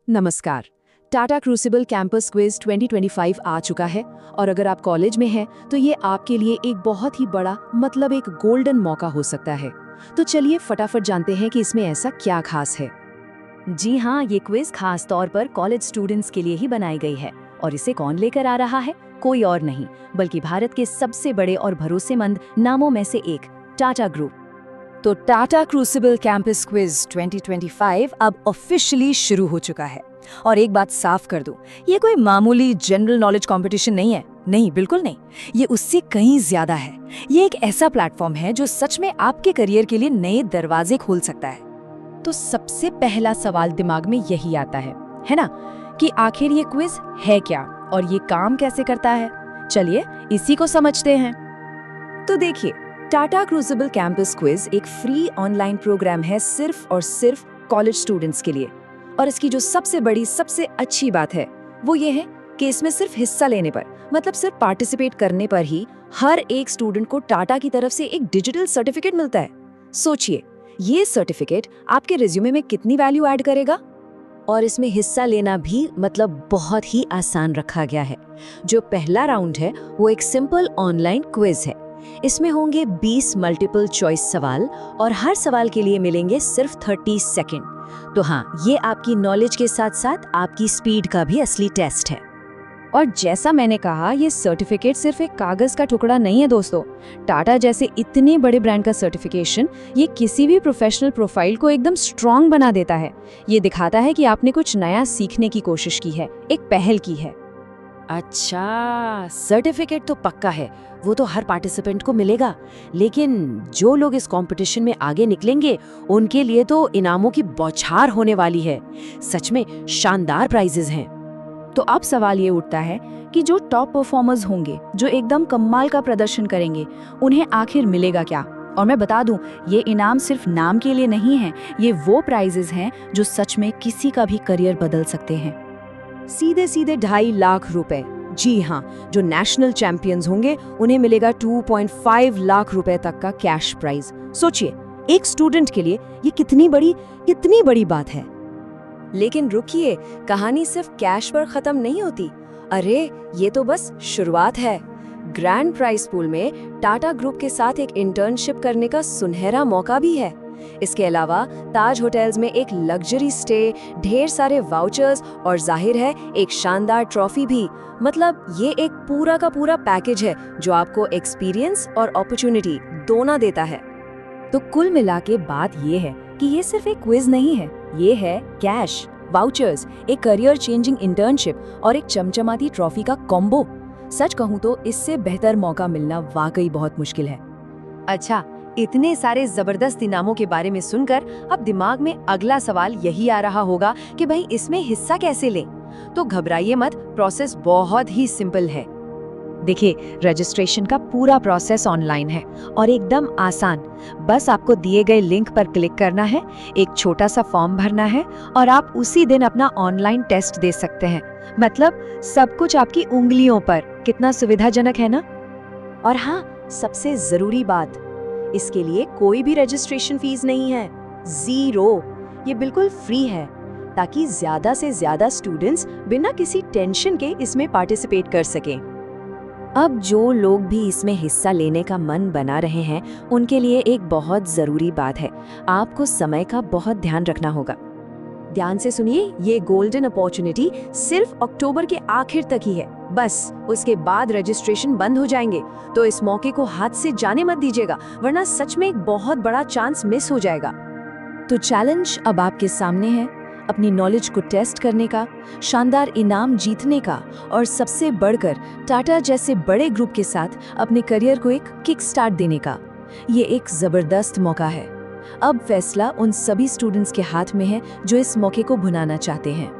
नमस्कार। Tata crucible campus quiz 2025 आ चुका है और अगर आप कॉलेज में हैं तो ये आपके लिए एक बहुत ही बड़ा मतलब एक गोल्डन मौका हो सकता है। तो चलिए फटाफट जानते हैं कि इसमें ऐसा क्या खास है। जी हाँ, ये क्विज खास तौर पर कॉलेज स्टूडेंट्स के लिए ही बनाई गई है और इसे कौन लेकर आ रहा है? कोई और नहीं बल्कि भारत के सबसे बड़े और भरोसेमंद नामों में से एक, टाटा ग्रुप। तो टाटा क्रूसिबल कैंपस क्विज 2025 अब ऑफिशियली शुरू हो चुका है। और एक बात साफ कर दूं, ये कोई मामूली जनरल नॉलेज कंपटीशन नहीं है। नहीं, बिल्कुल नहीं। ये उससे कहीं ज्यादा है। ये एक ऐसा प्लेटफॉर्म है जो सच में आपके करियर के लिए नए दरवाजे खोल सकता है। तो सबसे पहला सवाल दिमाग में यही आता है ना, कि आखिर ये क्विज है क्या और ये काम कैसे करता है। चलिए इसी को समझते हैं। तो देखिए, टाटा क्रूसिबल कैंपस क्विज एक फ्री ऑनलाइन प्रोग्राम है सिर्फ और सिर्फ कॉलेज स्टूडेंट्स के लिए। और इसकी जो सबसे बड़ी सबसे अच्छी बात है वो ये है कि इसमें सिर्फ हिस्सा लेने पर, मतलब सिर्फ पार्टिसिपेट करने पर ही हर एक स्टूडेंट को टाटा की तरफ से एक डिजिटल सर्टिफिकेट मिलता है। सोचिए, ये सर्टिफिकेट आपके रिज्यूमे में कितनी वैल्यू ऐड करेगा। और इसमें हिस्सा लेना भी मतलब बहुत ही आसान रखा गया है। जो पहला राउंड है वो एक सिंपल ऑनलाइन क्विज है। इसमें होंगे 20 मल्टीपल चॉइस सवाल और हर सवाल के लिए मिलेंगे सिर्फ 30 सेकंड। तो हाँ, ये आपकी नॉलेज के साथ साथ आपकी स्पीड का भी असली टेस्ट है। और जैसा मैंने कहा, ये सर्टिफिकेट सिर्फ एक कागज का टुकड़ा नहीं है दोस्तों। टाटा जैसे इतने बड़े ब्रांड का सर्टिफिकेशन ये किसी भी प्रोफेशनल प्रोफाइल को एकदम स्ट्रांग बना देता है। ये दिखाता है कि आपने कुछ नया सीखने की कोशिश की है, एक पहल की है। अच्छा, सर्टिफिकेट तो पक्का है, वो तो हर पार्टिसिपेंट को मिलेगा। लेकिन जो लोग इस कंपटीशन में आगे निकलेंगे उनके लिए तो इनामों की बौछार होने वाली है। सच में शानदार प्राइजेस हैं। तो अब सवाल ये उठता है कि जो टॉप परफॉर्मर्स होंगे, जो एकदम कमाल का प्रदर्शन करेंगे, उन्हें आखिर मिलेगा क्या? और मैं बता दूं, ये इनाम सिर्फ नाम के लिए नहीं है। ये वो प्राइजेस हैं जो सच में किसी का भी करियर बदल सकते हैं। सीधे सीधे 2.5 लाख रुपए। जी हाँ, जो नेशनल चैंपियंस होंगे उन्हें मिलेगा 2.5 लाख रुपए तक का कैश प्राइज। सोचिए, एक स्टूडेंट के लिए ये कितनी बड़ी बात है। लेकिन रुकिए, कहानी सिर्फ कैश पर खत्म नहीं होती। अरे, ये तो बस शुरुआत है। ग्रैंड प्राइज पूल में टाटा ग्रुप के साथ एक इंटर्नशिप करने का सुनहरा मौका भी है। इसके अलावा ताज होटल्स में एक लग्जरी स्टे, ढेर सारे वाउचर्स और जाहिर है एक शानदार ट्रॉफी भी। मतलब ये एक पूरा का पूरा पैकेज है जो आपको एक्सपीरियंस और अपॉर्चुनिटी दोनों देता है। तो कुल मिला के बात ये है कि ये सिर्फ एक क्विज नहीं है, ये है कैश, वाउचर्स, एक करियर चेंजिंग इंटर्नशिप और एक चमचमाती ट्रॉफी का कॉम्बो। सच कहूँ तो इससे बेहतर मौका मिलना वाकई बहुत मुश्किल है। अच्छा, इतने सारे जबरदस्त इनामों के बारे में सुनकर अब दिमाग में अगला सवाल यही आ रहा होगा कि भाई इसमें हिस्सा कैसे लें। तो घबराइए मत, प्रोसेस बहुत ही सिंपल है। देखिए, रजिस्ट्रेशन का पूरा प्रोसेस ऑनलाइन है और एकदम आसान। बस आपको दिए गए लिंक पर क्लिक करना है, एक छोटा सा फॉर्म भरना है और आप उसी दिन अपना ऑनलाइन टेस्ट दे सकते हैं। मतलब सब कुछ आपकी उंगलियों पर। कितना सुविधाजनक है ना। और हाँ, सबसे जरूरी बात, इसके लिए कोई भी रजिस्ट्रेशन फीस नहीं है, 0। ये बिल्कुल फ्री है ताकि ज्यादा से ज्यादा स्टूडेंट्स बिना किसी टेंशन के इसमें पार्टिसिपेट कर सकें। अब जो लोग भी इसमें हिस्सा लेने का मन बना रहे हैं उनके लिए एक बहुत जरूरी बात है, आपको समय का बहुत ध्यान रखना होगा। ध्यान से सुनिए, ये गोल्डन अपॉर्चुनिटी सिर्फ अक्टूबर के आखिर तक ही है। बस उसके बाद रजिस्ट्रेशन बंद हो जाएंगे। तो इस मौके को हाथ से जाने मत दीजिएगा, वरना सच में एक बहुत बड़ा चांस मिस हो जाएगा। तो चैलेंज अब आपके सामने है, अपनी नॉलेज को टेस्ट करने का, शानदार इनाम जीतने का और सबसे बढ़कर टाटा जैसे बड़े ग्रुप के साथ अपने करियर को एक किक स्टार्ट देने का। ये एक जबरदस्त मौका है। अब फैसला उन सभी स्टूडेंट्स के हाथ में है जो इस मौके को भुनाना चाहते हैं।